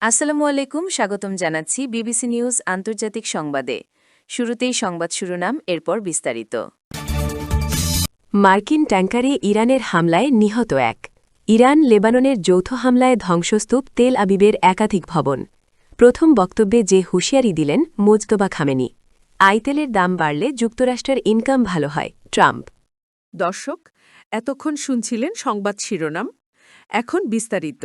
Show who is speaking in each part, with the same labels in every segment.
Speaker 1: আসসালামু আলাইকুম, স্বাগতম জানাচ্ছি বিবিসি নিউজ আন্তর্জাতিক সংবাদে। শুরুতেই সংবাদ শিরোনাম, এরপর বিস্তারিত। মার্কিন ট্যাঙ্কারে ইরানের হামলায় নিহত এক। ইরান লেবাননের যৌথ হামলায় ধ্বংসস্তূপ তেল আবিবের একাধিক ভবন। প্রথম বক্তব্যে যে হুঁশিয়ারি দিলেন মোজতবা খামেনি। আইতেলের দাম বাড়লে যুক্তরাষ্ট্রের ইনকাম ভালো হয়, ট্রাম্প।
Speaker 2: দর্শক, এতক্ষণ শুনছিলেন সংবাদ শিরোনাম। এখন বিস্তারিত।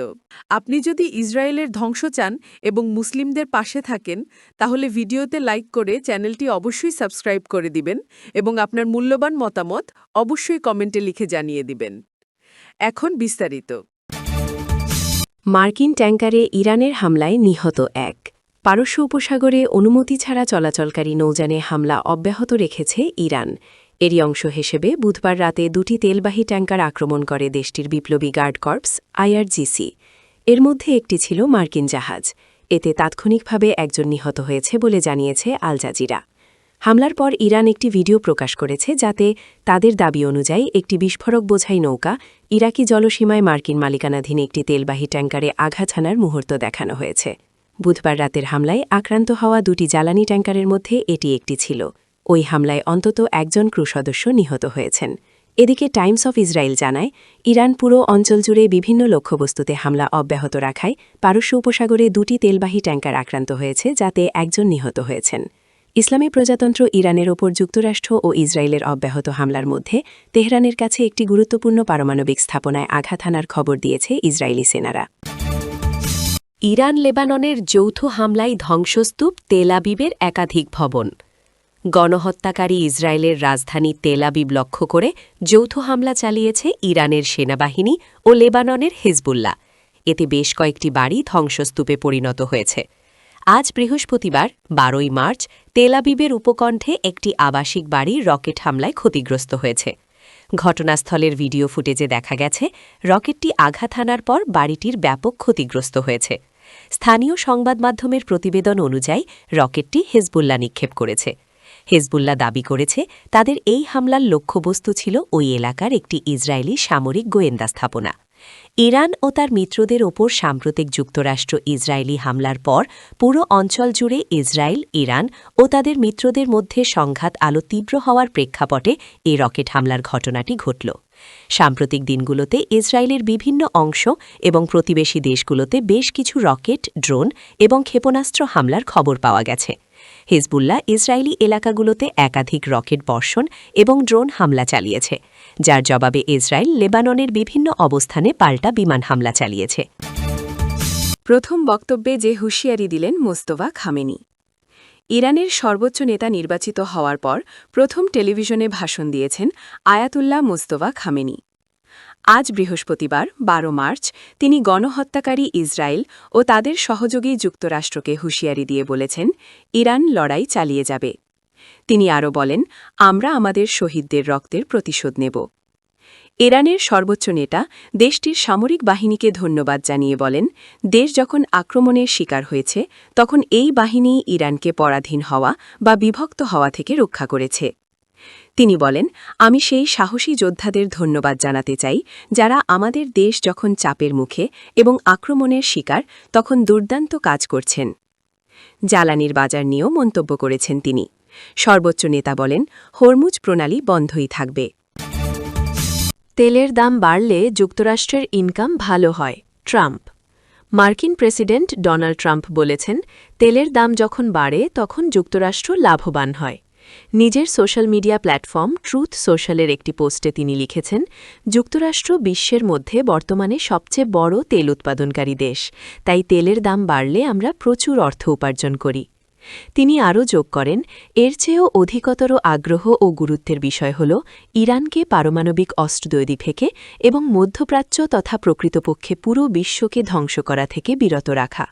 Speaker 2: আপনি যদি ইসরায়েলের ধ্বংস চান এবং মুসলিমদের পাশে থাকেন, তাহলে ভিডিওতে লাইক করে চ্যানেলটি অবশ্যই সাবস্ক্রাইব করে দিবেন এবং আপনার মূল্যবান মতামত অবশ্যই কমেন্টে লিখে জানিয়ে দিবেন। এখন বিস্তারিত।
Speaker 1: মার্কিন ট্যাঙ্কারে ইরানের হামলায় নিহত এক। পারস্য উপসাগরে অনুমতি ছাড়া চলাচলকারী নৌযানে হামলা অব্যাহত রেখেছে ইরান। এরই অংশ হিসেবে বুধবার রাতে দুটি তেলবাহী ট্যাঙ্কার আক্রমণ করে দেশটির বিপ্লবী গার্ড কর্পস আইআরজিসি। এর মধ্যে একটি ছিল মার্কিন জাহাজ। এতে তাৎক্ষণিকভাবে একজন নিহত হয়েছে বলে জানিয়েছে আল জাজিরা। হামলার পর ইরান একটি ভিডিও প্রকাশ করেছে, যাতে তাদের দাবি অনুযায়ী একটি বিস্ফোরক বোঝাই নৌকা ইরাকি জলসীমায় মার্কিন মালিকানাধীন একটি তেলবাহী ট্যাঙ্কারে আঘাত হানার মুহূর্ত দেখানো হয়েছে। বুধবার রাতের হামলায় আক্রান্ত হওয়া দুটি জ্বালানি ট্যাঙ্কারের মধ্যে এটি একটি ছিল। ওই হামলায় অন্তত একজন ক্রু সদস্য নিহত হয়েছেন। এদিকে টাইমস অফ ইসরায়েল জানায়, ইরান পুরো অঞ্চল জুড়ে বিভিন্ন লক্ষ্যবস্তুতে হামলা অব্যাহত রাখায় পারস্য উপসাগরে দুটি তেলবাহী ট্যাঙ্কার আক্রান্ত হয়েছে, যাতে একজন নিহত হয়েছেন। ইসলামী প্রজাতন্ত্র ইরানের ওপর যুক্তরাষ্ট্র ও ইসরায়েলের অব্যাহত হামলার মধ্যে তেহরানের কাছে একটি গুরুত্বপূর্ণ পারমাণবিক স্থাপনায় আঘাত হানার খবর দিয়েছে ইসরায়েলি সেনারা। ইরান লেবাননের যৌথ হামলায় ধ্বংসস্তূপ তেল আবিবের একাধিক ভবন। গণহত্যাকারী ইসরায়েলের রাজধানী তেল আবিব লক্ষ্য করে যৌথ হামলা চালিয়েছে ইরানের সেনাবাহিনী ও লেবাননের হিজবুল্লাহ। এতে বেশ কয়েকটি বাড়ি ধ্বংসস্তূপে পরিণত হয়েছে। আজ বৃহস্পতিবার 12 মার্চ তেল আবিবের উপকণ্ঠে একটি আবাসিক বাড়ি রকেট হামলায় ক্ষতিগ্রস্ত হয়েছে। ঘটনাস্থলের ভিডিও ফুটেজে দেখা গেছে, রকেটটি আঘাত হানার পর বাড়িটির ব্যাপক ক্ষতিগ্রস্ত হয়েছে। স্থানীয় সংবাদ মাধ্যমের প্রতিবেদন অনুযায়ী রকেটটি হিজবুল্লাহ নিক্ষেপ করেছে। হিজবুল্লাহ দাবি করেছে, তাদের এই হামলার লক্ষ্যবস্তু ছিল ওই এলাকার একটি ইসরায়েলি সামরিক গোয়েন্দা স্থাপনা। ইরান ও তার মিত্রদের ওপর সাম্প্রতিক যুক্তরাষ্ট্র ইসরায়েলি হামলার পর পুরো অঞ্চল জুড়ে ইসরায়েল, ইরান ও তাদের মিত্রদের মধ্যে সংঘাত আরও তীব্র হওয়ার প্রেক্ষাপটে এই রকেট হামলার ঘটনাটি ঘটল। সাম্প্রতিক দিনগুলোতে ইসরায়েলের বিভিন্ন অংশ এবং প্রতিবেশী দেশগুলোতে বেশ কিছু রকেট, ড্রোন এবং ক্ষেপণাস্ত্র হামলার খবর পাওয়া গেছে। হিজবুল্লাহ ইসরায়েলি এলাকাগুলোতে একাধিক রকেট বর্ষণ এবং ড্রোন হামলা চালিয়েছে, যার জবাবে ইসরায়েল লেবাননের বিভিন্ন অবস্থানে পাল্টা বিমান হামলা চালিয়েছে। প্রথম বক্তব্যে যে হুঁশিয়ারি দিলেন মোজতবা খামেনি। ইরানের সর্বোচ্চ নেতা নির্বাচিত হওয়ার পর প্রথম টেলিভিশনে ভাষণ দিয়েছেন আয়াতুল্লাহ মোজতবা খামেনি। আজ বৃহস্পতিবার 12 মার্চ তিনি গণহত্যাকারী ইসরায়েল ও তাদের সহযোগী যুক্তরাষ্ট্রকে হুঁশিয়ারি দিয়ে বলেছেন, ইরান লড়াই চালিয়ে যাবে। তিনি আরও বলেন, আমরা আমাদের শহীদদের রক্তের প্রতিশোধ নেব। ইরানের সর্বোচ্চ নেতা দেশটির সামরিক বাহিনীকে ধন্যবাদ জানিয়ে বলেন, দেশ যখন আক্রমণের শিকার হয়েছে, তখন এই বাহিনী ইরানকে পরাধীন হওয়া বা বিভক্ত হওয়া থেকে রক্ষা করেছে। তিনি বলেন, আমি সেই সাহসী যোদ্ধাদের ধন্যবাদ জানাতে চাই, যারা আমাদের দেশ যখন চাপের মুখে এবং আক্রমণের শিকার, তখন দুর্দান্ত কাজ করছেন। জ্বালানির বাজার নিয়েও মন্তব্য করেছেন তিনি। সর্বোচ্চ নেতা বলেন, হরমুজ প্রণালী বন্ধই থাকবে। তেলের দাম বাড়লে যুক্তরাষ্ট্রের ইনকাম ভালো হয়, ট্রাম্প। মার্কিন প্রেসিডেন্ট ডোনাল্ড ট্রাম্প বলেছেন, তেলের দাম যখন বাড়ে তখন যুক্তরাষ্ট্র লাভবান হয়। নিজের সোশ্যাল মিডিয়া প্ল্যাটফর্ম ট্রুথ সোশ্যালের একটি পোস্টে তিনি লিখেছেন, যুক্তরাষ্ট্র বিশ্বের মধ্যে বর্তমানে সবচেয়ে বড় তেল উৎপাদনকারী দেশ, তাই তেলের দাম বাড়লে আমরা প্রচুর অর্থ উপার্জন করি। তিনি আরও যোগ করেন, এর চেয়েও অধিকতর আগ্রহ ও গুরুত্বের বিষয় হল ইরানকে পারমাণবিক অস্ত্র তৈরি থেকে এবং মধ্যপ্রাচ্য তথা প্রকৃতপক্ষে পুরো বিশ্বকে ধ্বংস করা থেকে বিরত রাখা।